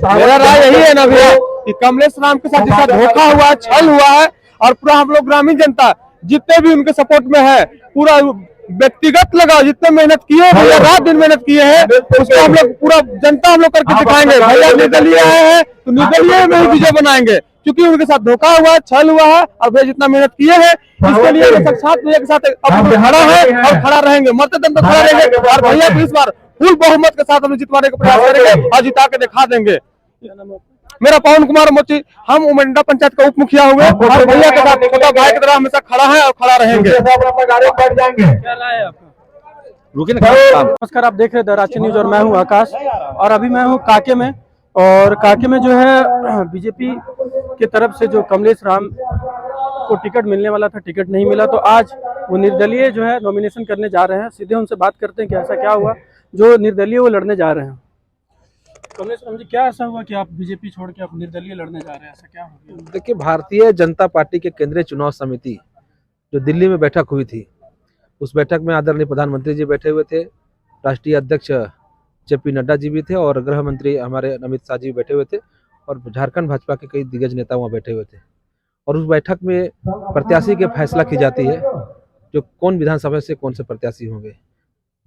मेरा राय यही है ना भैया कि कमलेश राम के साथ जैसा धोखा हुआ है, छल हुआ है, और पूरा हम लोग ग्रामीण जनता जितने भी उनके सपोर्ट में है, पूरा व्यक्तिगत लगाओ, जितने मेहनत किए भैया, रात दिन मेहनत किए हैं, उसको हम लोग पूरा जनता हम लोग करके दिखाएंगे। भैया निर्दलीय आए हैं तो निर्दलीय में ही विजय बनाएंगे, क्योंकि उनके साथ धोखा हुआ है, छल हुआ है, और भैया जितना मेहनत किए हैं इसके लिए साक्षात भैया के साथ अब खड़ा है और खड़ा रहेंगे, मरते दम तक खड़ा रहेंगे, और भैया को इस बार फुल बहुमत के साथ हम जितवाने का प्रयास करेंगे और जिता के दिखा देंगे। मेरा पवन कुमार मोची, हम उमंडा पंचायत का उप मुखिया हुए, और भैया के साथ छोटा भाई की तरह हमेशा खड़ा है और खड़ा रहेंगे। नमस्कार, आप देख रहे हैं द रांची न्यूज और मैं हूं आकाश, और अभी मैं हूं काके में, और काके में जो है बीजेपी की तरफ से जो कमलेश राम को टिकट मिलने वाला था, टिकट नहीं मिला, तो आज वो निर्दलीय जो है नॉमिनेशन करने जा रहे हैं। सीधे उनसे बात करते हैं कि ऐसा क्या हुआ जो निर्दलीय वो लड़ने जा रहे हैं। कमलेश राम जी, क्या ऐसा हुआ कि आप बीजेपी छोड़ के आप निर्दलीय लड़ने जा रहे हैं, ऐसा क्या हो गया? देखिए, भारतीय जनता पार्टी के केंद्रीय चुनाव समिति जो दिल्ली में बैठक हुई थी, उस बैठक में आदरणीय प्रधानमंत्री जी बैठे हुए थे, राष्ट्रीय अध्यक्ष जेपी नड्डा जी भी थे, और गृह मंत्री हमारे अमित शाह जी भी बैठे हुए थे, और झारखंड भाजपा के कई दिग्गज नेता वहाँ बैठे हुए थे। और उस बैठक में प्रत्याशी के फैसला की जाती है, जो कौन विधानसभा से कौन से प्रत्याशी होंगे।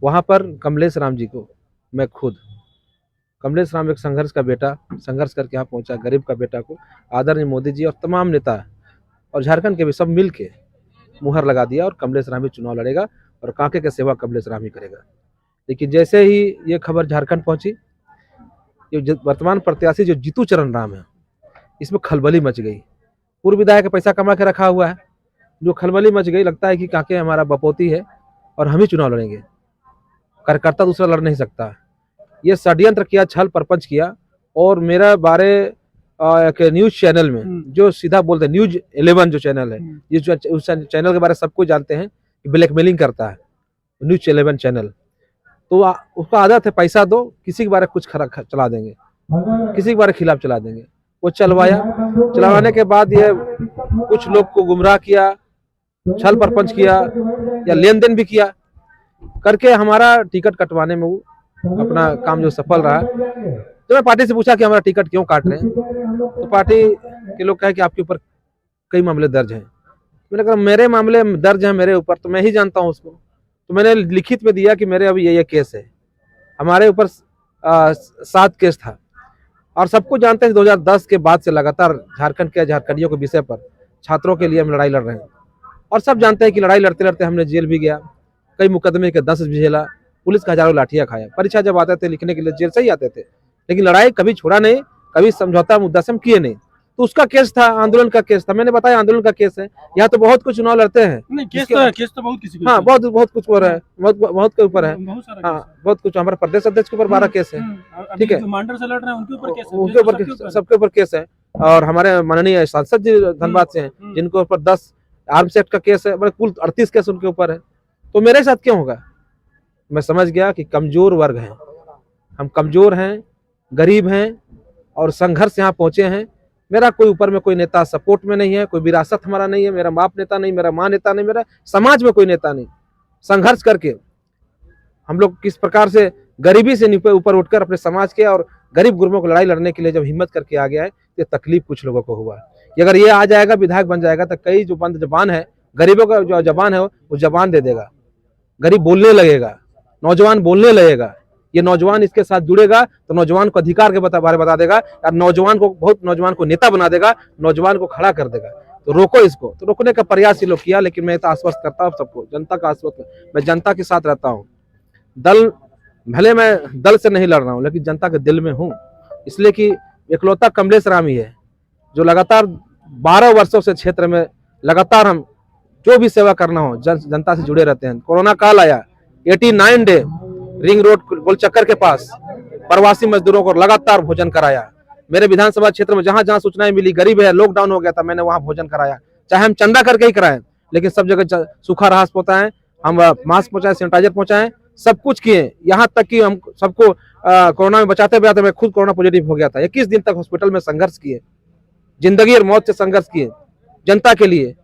वहाँ पर कमलेश राम जी को मैं खुद, कमलेश राम एक संघर्ष का बेटा, संघर्ष करके यहाँ पहुँचा, गरीब का बेटा को आदरणीय मोदी जी और तमाम नेता और झारखंड के भी सब मिल के मुहर लगा दिया, और कमलेश राम ही चुनाव लड़ेगा और कांके की सेवा कमलेश राम ही करेगा। लेकिन जैसे ही ये खबर झारखंड पहुंची, ये वर्तमान प्रत्याशी जो जीतू चरण राम है, इसमें खलबली मच गई। पूर्व विधायक का पैसा कमा के रखा हुआ है, जो खलबली मच गई। लगता है कि कांके हमारा बपोती है और हम ही चुनाव लड़ेंगे, कार्यकर्ता दूसरा लड़ नहीं सकता। ये षड्यंत्र किया, छल प्रपंच किया, और मेरा बारे एक न्यूज चैनल में जो सीधा बोलते हैं, न्यूज 11 जो चैनल है, ये जो उस चैनल के बारे में सबको जानते हैं कि ब्लैकमेलिंग करता है, न्यूज 11 चैनल। तो उसका आदत है पैसा दो, किसी के बारे कुछ चला देंगे, किसी के बारे खिलाफ चला देंगे। वो चलवाने के बाद ये कुछ लोग को गुमराह किया, छल प्रपंच किया, या लेन देन भी किया करके हमारा टिकट कटवाने में वो अपना काम जो सफल रहा। तो मैं पार्टी से पूछा कि हमारा टिकट क्यों काट रहे हैं, तो पार्टी के लोग कहे कि आपके ऊपर कई मामले दर्ज हैं। मैंने कहा मेरे मामले दर्ज हैं मेरे ऊपर, तो मैं ही जानता हूँ उसको। तो मैंने लिखित में दिया कि मेरे अभी ये केस है, हमारे ऊपर 7 केस था, और सबको जानते हैं 2010 के बाद से लगातार झारखंड के झारखंडियों के विषय पर, छात्रों के लिए हम लड़ाई लड़ रहे हैं, और सब जानते हैं कि लड़ाई लड़ते लड़ते हमने जेल भी गया, कई मुकदमे के 10 भी झेला, पुलिस का हजारों लाठियां खाया। परीक्षा जब आते थे लिखने के लिए जेल से ही आते थे, लेकिन लड़ाई कभी छोड़ा नहीं, कभी समझौता मुद्दा से हम किए नहीं। तो उसका केस था, आंदोलन का केस था। मैंने बताया आंदोलन का केस है। यहाँ तो बहुत कुछ चुनाव लड़ते हैं, नहीं केस तो बहुत किसी हाँ, बहुत कुछ हो रहा है, बहुत के ऊपर है, हाँ, बहुत कुछ। हमारे प्रदेश अध्यक्ष के ऊपर 12 केस है, ठीक है, कमांडर से लड़ रहे हैं उनके ऊपर केस है, उनके ऊपर सबके ऊपर केस है। और हमारे माननीय सांसद जी धनबाद से हैं, जिनके ऊपर 10 आर्म्स एक्ट का केस है, मतलब कुल 38 केस उनके ऊपर है। तो मेरे साथ क्यों होगा? मैं समझ गया कि कमजोर वर्ग हैं, हम कमजोर हैं, गरीब हैं, और संघर्ष यहाँ पहुंचे हैं। मेरा कोई ऊपर में कोई नेता सपोर्ट में नहीं है, कोई विरासत हमारा नहीं है, मेरा बाप नेता नहीं, मेरा माँ नेता नहीं, मेरा समाज में कोई नेता नहीं। संघर्ष करके हम लोग किस प्रकार से गरीबी से ऊपर उठकर अपने समाज के और गरीब गुरबों को लड़ाई लड़ने के लिए जब हिम्मत करके आ गया है, ये तकलीफ कुछ लोगों को हुआ। अगर ये आ जाएगा, विधायक बन जाएगा, तो कई जो बंद जबान है, गरीबों का जो जबान है वो जबान दे देगा, गरीब बोलने लगेगा, नौजवान बोलने लगेगा। ये नौजवान इसके साथ जुड़ेगा तो नौजवान को अधिकार के बारे बता देगा, और नौजवान को, बहुत नौजवान को नेता बना देगा, नौजवान को खड़ा कर देगा। तो रोको इसको। तो रोकने का प्रयास ये लोग किया, लेकिन मैं तो आश्वस्त करता हूँ सबको, जनता का आश्वस्त, मैं जनता के साथ रहता हूँ। दल, भले मैं दल से नहीं लड़ रहा हूँ, लेकिन जनता के दिल में हूँ, इसलिए कि इकलौता कमलेश राम ही है जो लगातार 12 वर्षों से क्षेत्र में लगातार हम जो भी सेवा करना हो जनता से जुड़े रहते हैं। कोरोना काल आया, 89 डे रिंग रोड गोलचक्कर के पास प्रवासी मजदूरों को लगातार भोजन कराया। मेरे विधानसभा क्षेत्र में जहां जहां सूचनाएं मिली, गरीब है, लॉकडाउन हो गया था, मैंने वहां भोजन कराया, चाहे हम चंदा करके ही कराएं, लेकिन सब जगह सूखा राहत पहुंचाएं, हम मास्क पहुंचाएं, सैनिटाइजर पहुंचाएं, सब कुछ किए। यहाँ तक कि हम सबको कोरोना में बचाते बचाते मैं खुद कोरोना पॉजिटिव हो गया था। 21 दिन तक हॉस्पिटल में संघर्ष किए, जिंदगी और मौत से संघर्ष किए जनता के लिए।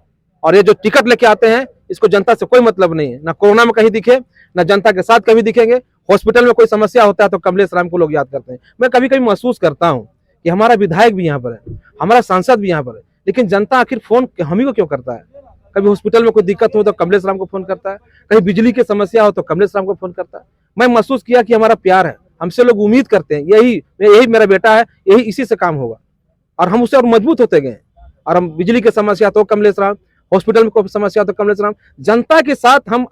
और ये जो टिकट लेके आते हैं, इसको जनता से कोई मतलब नहीं है, ना कोरोना में कहीं दिखे, ना जनता के साथ कभी दिखेंगे। हॉस्पिटल में कोई समस्या होता है तो कमलेश राम को लोग याद करते हैं। मैं कभी कभी महसूस करता हूँ कि हमारा विधायक भी यहाँ पर है, हमारा सांसद भी यहाँ पर है, लेकिन जनता आखिर फोन हम ही को क्यों करता है? कभी हॉस्पिटल में कोई दिक्कत हो तो कमलेश राम को फोन करता है, कहीं बिजली की समस्या हो तो कमलेश राम को फोन करता है। मैं महसूस किया कि हमारा प्यार है, हमसे लोग उम्मीद करते हैं, यही मेरा बेटा है, यही इसी से काम होगा, और हम उससे और मजबूत होते गए। और हम बिजली की समस्या तो कमलेश राम, हॉस्पिटल में कोई समस्या तो कमलेश राम, जनता के साथ हम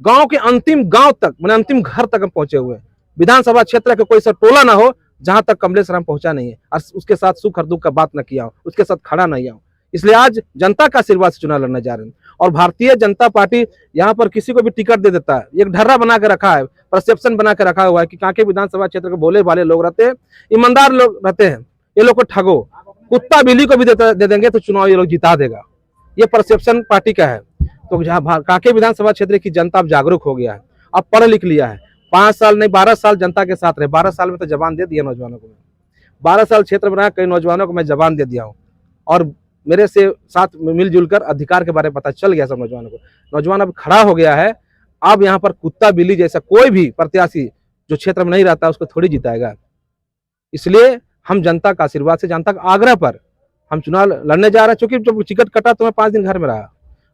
गांव के अंतिम गांव तक, मैंने अंतिम घर तक हम पहुंचे हुए हैं। विधानसभा क्षेत्र का कोई सा टोला ना हो जहां तक कमलेश राम पहुंचा नहीं है और उसके साथ सुख और दुख का बात न किया हो, उसके साथ खड़ा नहीं हो। इसलिए आज जनता का आशीर्वाद से चुनाव लड़ने जा रहे हैं। और भारतीय जनता पार्टी यहाँ पर किसी को भी टिकट दे देता है, एक ढर्रा बना के रखा है, परसेप्शन बना के रखा हुआ है कि कांके विधानसभा क्षेत्र के भोले भाले लोग रहते हैं, ईमानदार लोग रहते हैं, ये लोग को ठगो, कुत्ता बिल्ली को भी दे देंगे तो चुनाव ये लोग जिता देगा, ये परसेप्शन पार्टी का है। तो जहाँ कांके विधानसभा क्षेत्र की जनता अब जागरूक हो गया है, अब पढ़ लिख लिया है। 5 साल नहीं 12 साल जनता के साथ रहे, 12 साल में तो जबान दे दिया नौजवानों को। 12 साल क्षेत्र बनाया, कई नौजवानों को मैं जबान दे दिया हूँ, और मेरे से साथ मिलजुल कर अधिकार के बारे में पता चल गया सब नौजवानों को। नौजवान अब खड़ा हो गया है। अब यहाँ पर कुत्ता बिल्ली जैसा कोई भी प्रत्याशी जो क्षेत्र में नहीं रहता उसको थोड़ी जिताएगा। इसलिए हम जनता का आशीर्वाद से, जनता का आग्रह पर हम चुनाव लड़ने जा रहे हैं। क्योंकि जब टिकट कटा तो मैं 5 दिन घर में रहा,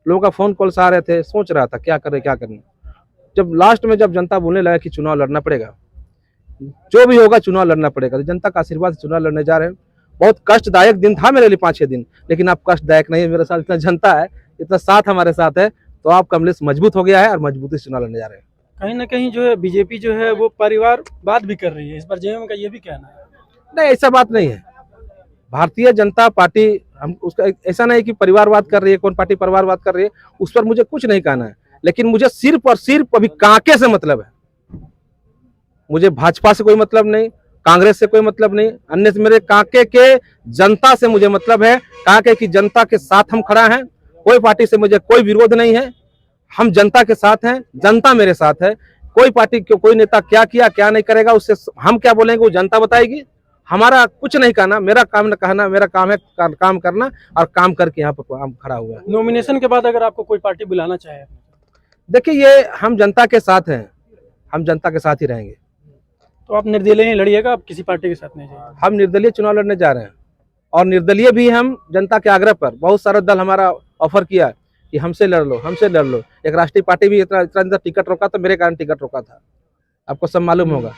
लोगों का फोन कॉल्स आ रहे थे, सोच रहा था क्या करें क्या करना। जब लास्ट में जब जनता बोलने लगा कि चुनाव लड़ना पड़ेगा, जो भी होगा चुनाव लड़ना पड़ेगा, तो जनता का आशीर्वाद से चुनाव लड़ने जा रहे हैं। बहुत कष्टदायक दिन था मेरे लिए 5-6 दिन, लेकिन अब कष्टदायक नहीं है। मेरे साथ इतना जनता है, इतना साथ हमारे साथ है, तो आप कमलेश मजबूत हो गया है और मजबूती से चुनाव लड़ने जा रहे हैं। कहीं ना कहीं जो है बीजेपी जो है वो परिवारवाद भी कर रही है, इस पर जेएमएम का ये भी कहना है। नहीं, ऐसा बात नहीं है। भारतीय जनता पार्टी हम उसका ऐसा नहीं कि परिवारवाद कर रही है, कौन पार्टी परिवारवाद कर रही है, उस पर मुझे कुछ नहीं कहना है। लेकिन मुझे सिर्फ और सिर्फ अभी कांके से मतलब है। मुझे भाजपा से कोई मतलब नहीं, कांग्रेस से कोई मतलब नहीं, अन्य से मेरे कांके के जनता से मुझे मतलब है। कांके की जनता के साथ हम खड़ा हैं, कोई पार्टी से मुझे कोई विरोध नहीं है। हम जनता के साथ हैं, जनता मेरे साथ है। कोई पार्टी कोई नेता क्या किया क्या नहीं करेगा उससे हम क्या बोलेंगे वो जनता बताएगी। हमारा कुछ नहीं कहना, मेरा काम न कहना, मेरा काम है काम करना, और काम करके यहाँ पर हम खड़ा हुआ है। नॉमिनेशन के बाद अगर आपको कोई पार्टी बुलाना चाहे, देखिए ये हम जनता के साथ हैं, हम जनता के साथ ही रहेंगे। तो आप निर्दलीय नहीं लड़िएगा, आप किसी पार्टी के साथ नहीं जाइएगा? हम निर्दलीय चुनाव लड़ने जा रहे हैं, और निर्दलीय भी हम जनता के आग्रह पर। बहुत सारा दल हमारा ऑफर किया कि हमसे लड़ लो, हमसे लड़ लो। एक राष्ट्रीय पार्टी भी इतना टिकट रोका था, मेरे कारण टिकट रोका था, आपको सब मालूम होगा।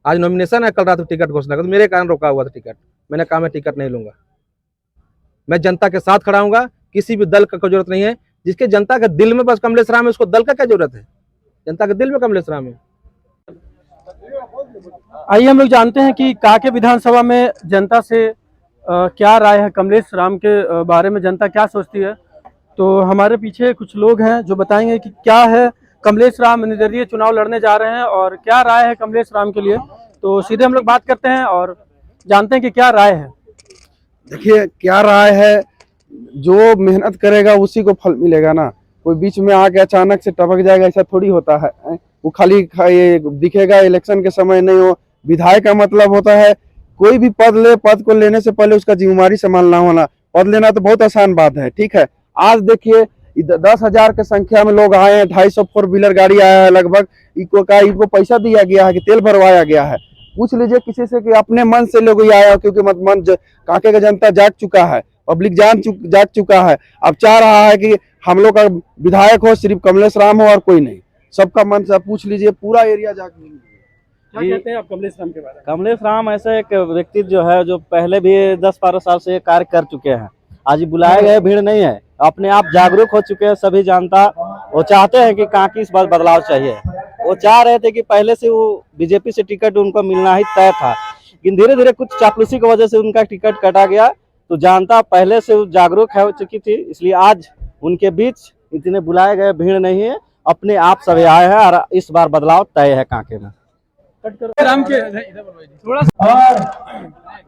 आज नॉमिनेशन है, कल रात टिकट घोषणा कर, तो मेरे कारण रोका हुआ था टिकट। मैंने कहा मैं टिकट नहीं लूंगा, मैं जनता के साथ खड़ा हूंगा। किसी भी दल का कोई जरूरत नहीं है। जिसके जनता के दिल में बस कमलेश राम है, उसको दल का क्या जरूरत है? जनता के दिल में कमलेश राम है। आइए हम लोग जानते हैं कि कांके विधानसभा में जनता से क्या राय है, कमलेश राम के बारे में जनता क्या सोचती है। तो हमारे पीछे कुछ लोग हैं जो बताएंगे कि क्या है, कमलेश राम निर्दलीय चुनाव लड़ने जा रहे हैं और क्या राय है कमलेश राम के लिए। तो सीधे हम लोग बात करते हैं और जानते हैं कि क्या राय है। देखिए क्या राय है, जो मेहनत करेगा उसी को फल मिलेगा ना। कोई बीच में आके अचानक से टपक जाएगा, ऐसा थोड़ी होता है। वो खाली ये दिखेगा इलेक्शन के समय नहीं हो। विधायक का मतलब होता है कोई भी पद ले, पद को लेने से पहले उसका जिम्मेदारी संभालना होना। पद लेना तो बहुत आसान बात है, ठीक है। आज देखिए 10,000 की संख्या में लोग आए हैं, 250 4 व्हीलर गाड़ी आया है लगभग। इनको पैसा दिया गया है कि तेल भरवाया गया है। पूछ लीजिए किसी से कि अपने मन से लोग आया, क्योंकि मन कांके का जनता जाग चुका है, पब्लिक जाग चुका है। अब चाह रहा है कि हम लोग का विधायक हो सिर्फ कमलेश राम हो और कोई नहीं। सबका मन से पूछ लीजिए, पूरा एरिया जाग। क्या कहते हैं आप कमलेश राम के बारे में? कमलेश राम ऐसे एक व्यक्ति जो है जो पहले भी 10-12 साल से कार्य कर चुके हैं। आज बुलाए गए भीड़ नहीं है, अपने आप जागरूक हो चुके हैं सभी जनता। वो चाहते हैं कि कांके इस बार बदलाव चाहिए। वो चाह रहे थे कि पहले से वो बीजेपी से टिकट उनको मिलना ही तय था, लेकिन धीरे धीरे कुछ चापलूसी की वजह से उनका टिकट कटा गया। तो जनता पहले से जागरूक हो चुकी थी, इसलिए आज उनके बीच इतने बुलाए गए भीड़ नहीं है, अपने आप सभी आए हैं और इस बार बदलाव तय है कांके में। राम के थोड़ा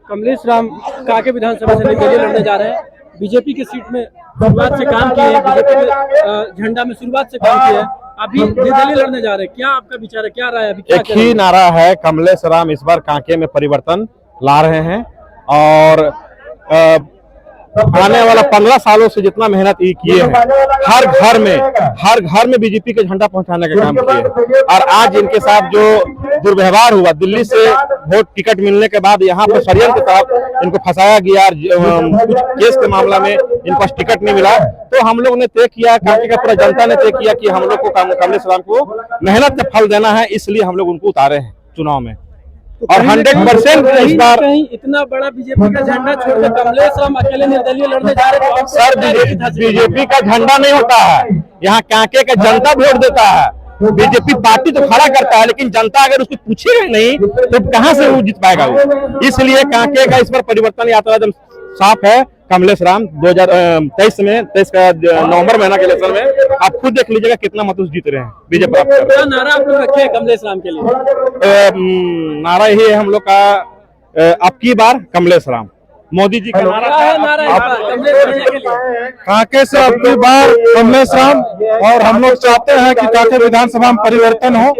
कमलेश राम कांके विधानसभा से निर्दलीय लड़ने जा रहे हैं। बीजेपी की सीट में शुरुआत से काम किए हैं, बीजेपी के झंडा में शुरुआत से काम किए हैं, अभी निर्दलीय लड़ने जा रहे हैं। क्या आपका विचार है, क्या राय है? अभी एक ही नारा है, कमलेश राम इस बार कांके में परिवर्तन ला रहे हैं। और आने वाला 15 सालों से जितना मेहनत ये किए हैं, हर घर में बीजेपी के झंडा पहुंचाने का काम किए। और आज इनके साथ जो दुर्व्यवहार हुआ, दिल्ली से वोट टिकट मिलने के बाद यहाँ पर षड्यंत्र के तहत इनको फंसाया गया, कुछ केस के मामला में इनको टिकट नहीं मिला, तो हम लोग ने तय किया, कांके का पूरा जनता ने तय किया कि हम लोग को कमलेश राम को मेहनत का फल देना है, इसलिए हम लोग उनको उतारे हैं चुनाव में। और 100% इस बार कहीं इतना बड़ा बीजेपी का झंडा छोड़कर कमलेश राम अकेले निर्दलीय लड़ने जा रहे हैं। सर, बीजेपी का झंडा नहीं होता है, यहाँ कांके का जनता वोट देता है। बीजेपी पार्टी तो खड़ा करता है, लेकिन जनता अगर उसको पूछेगा नहीं तो कहां से वो जीत पाएगा वो। इसलिए कांके का इस बार परिवर्तन यात्रा एकदम साफ है। कमलेश राम 2023 का नवंबर महीना के इलेक्शन में आप खुद देख लीजिएगा कितना मत जीत रहे हैं बीजेपी। क्या नारा आप लोग रखे हैं कमलेश राम के लिए? नारा यही है हम लोग का, अब की बार कमलेश राम। मोदी जी का नारा कांके से अब की बार कमलेश राम, और हम लोग चाहते हैं कि कांके विधानसभा में परिवर्तन हो।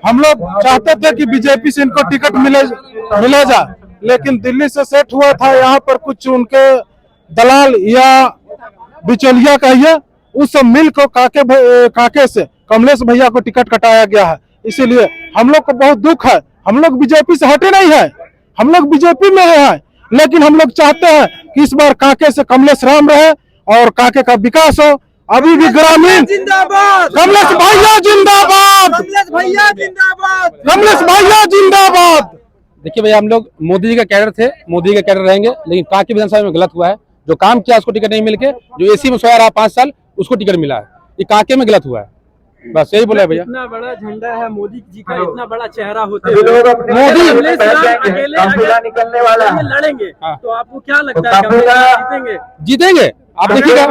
हम लोग चाहते थे कि बीजेपी से इनको टिकट मिले जा, लेकिन दिल्ली से सेट हुआ था, यहाँ पर कुछ उनके दलाल या बिचौलिया कहिए, उस सब मिल को कांके से कमलेश भैया को टिकट कटाया गया है। इसीलिए हम लोग को बहुत दुख है। हम लोग बीजेपी से हटे नहीं है, हम लोग बीजेपी में है, लेकिन हम लोग चाहते हैं कि इस बार कांके से कमलेश राम रहे और कांके का विकास हो। अभी भी ग्रामीण जिंदाबाद, कमलेश भैया जिंदाबाद, कमलेश भैया जिंदाबाद, कमलेश भैया जिंदाबाद। देखिए भैया, हम लोग मोदी जी का कैडर थे, मोदी का कैडर रहेंगे, लेकिन कांके विधानसभा में गलत हुआ है। जो काम किया उसको टिकट नहीं मिलके, जो एसी में सोया रहा 5 साल उसको टिकट मिला है, ये कांके में गलत हुआ है। बस यही बोला है भैया। इतना बड़ा झंडा है मोदी जी का, इतना बड़ा चेहरा होते हुए मोदी अकेले निकलने वाला लड़ेंगे, तो आपको क्या लगता है जीतेंगे? जीतेंगे, आप देखिएगा, आप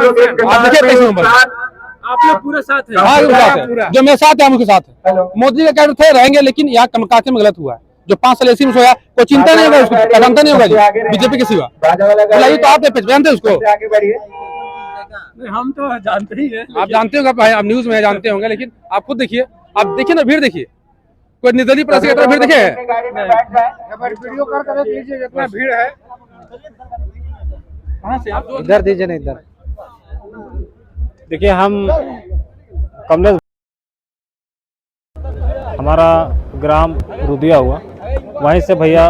देखिए कैसे नंबर आप लोग पूरे साथ हैं? हाँ, जो मेरे साथ है हम उसके साथ है। मोदी का कैडर थे, रहेंगे, लेकिन यहाँ कांके में गलत हुआ है। जो 5 साल एसी में सोया, कोई चिंता नहीं होगा उसको, प्रधानता नहीं होगा बीजेपी के सिवा। बुलाइए तो आप जानते हैं उसको, हम तो जानते ही हैं। आप जानते होंगे भाई, आप न्यूज में जानते होंगे, लेकिन आप खुद देखिए, आप देखिए ना, भीड़ देखिए, कोई निर्दलीय प्रत्याशी की तरह भीड़ देखे है? जितना भीड़ है, कहाँ से आप? इधर दीजिए ना, इधर देखिए। हम कमलेश, हमारा ग्राम रुदिया हुआ, वहीं से भैया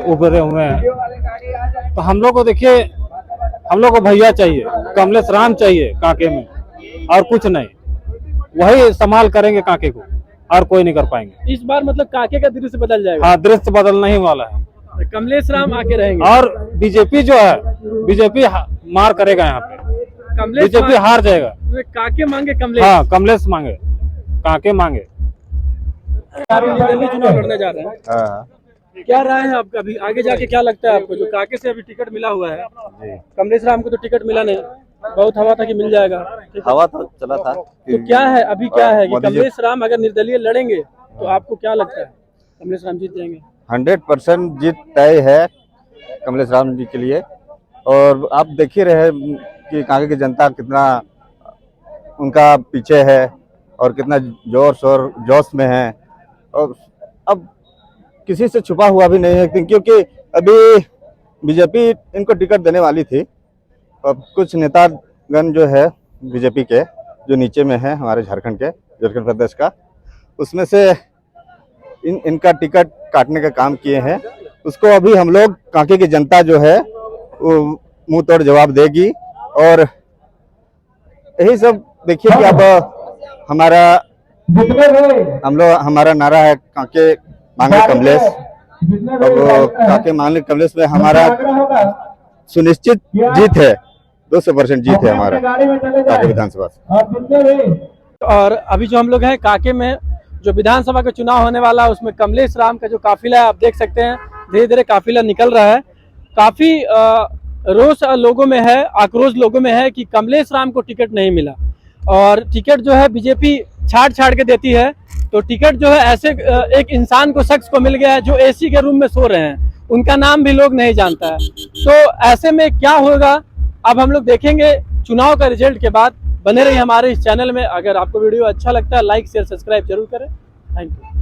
उभरे हुए हैं। तो हम लोग को देखिए, हम लोग को भैया चाहिए, कमलेश राम चाहिए कांके में, और कुछ नहीं। वही संभाल करेंगे कांके को, और कोई नहीं कर पाएंगे। इस बार मतलब कांके का दृश्य बदल जाएगा? हाँ, दृश्य बदलना ही वाला है। कमलेश राम आके रहेंगे, और बीजेपी जो है, बीजेपी मार करेगा यहाँ पे, बीजेपी हार जाएगा। काके मांगे कमलेश? हाँ, कमलेश मांगे, कांके मांगे। निर्दलीय चुनाव लड़ने जा रहे हैं, क्या राय है आपका? अभी आगे जाके क्या लगता है आपको? जो काके से अभी टिकट मिला हुआ है, कमलेश राम को तो टिकट मिला नहीं, बहुत हवा था कि मिल जाएगा, हवा तो चला था। तो क्या है अभी, क्या है कि कमलेश राम अगर निर्दलीय लड़ेंगे तो आपको क्या लगता है कमलेश राम जीत जाएंगे? 100% जीत तय है कमलेश राम जी के लिए। और आप देख ही रहे कि कांके की जनता कितना उनका पीछे है और कितना जोर शोर जोश में है। और अब किसी से छुपा हुआ भी नहीं है, क्योंकि अभी बीजेपी इनको टिकट देने वाली थी। अब कुछ नेतागण जो है बीजेपी के, जो नीचे में है हमारे झारखंड प्रदेश का, उसमें से इनका टिकट काटने का काम किए हैं। उसको अभी हम लोग कांके की जनता जो है वो मुंह तोड़ जवाब देगी। और यही सब देखिए कि अब हमारा नारा है कांके मांगे कमलेश। अब कांके मांगे कमलेश में हमारा सुनिश्चित जीत है, 200% जीत है हमारा कांके विधानसभा से। और अभी जो हम लोग हैं काके में, जो विधानसभा का चुनाव होने वाला है, उसमें कमलेश राम का जो काफिला है, आप देख सकते हैं धीरे धीरे काफिला निकल रहा है। काफी रोष लोगों में है, आक्रोश लोगों में है कि कमलेश राम को टिकट नहीं मिला। और टिकट जो है बीजेपी छाड़ के देती है, तो टिकट जो है ऐसे एक इंसान को, शख्स को मिल गया है जो एसी के रूम में सो रहे हैं, उनका नाम भी लोग नहीं जानता है। तो ऐसे में क्या होगा अब हम लोग देखेंगे चुनाव का रिजल्ट के बाद। बने रहिए हमारे इस चैनल में। अगर आपको वीडियो अच्छा लगता है, लाइक शेयर सब्सक्राइब जरूर करें। Thank you.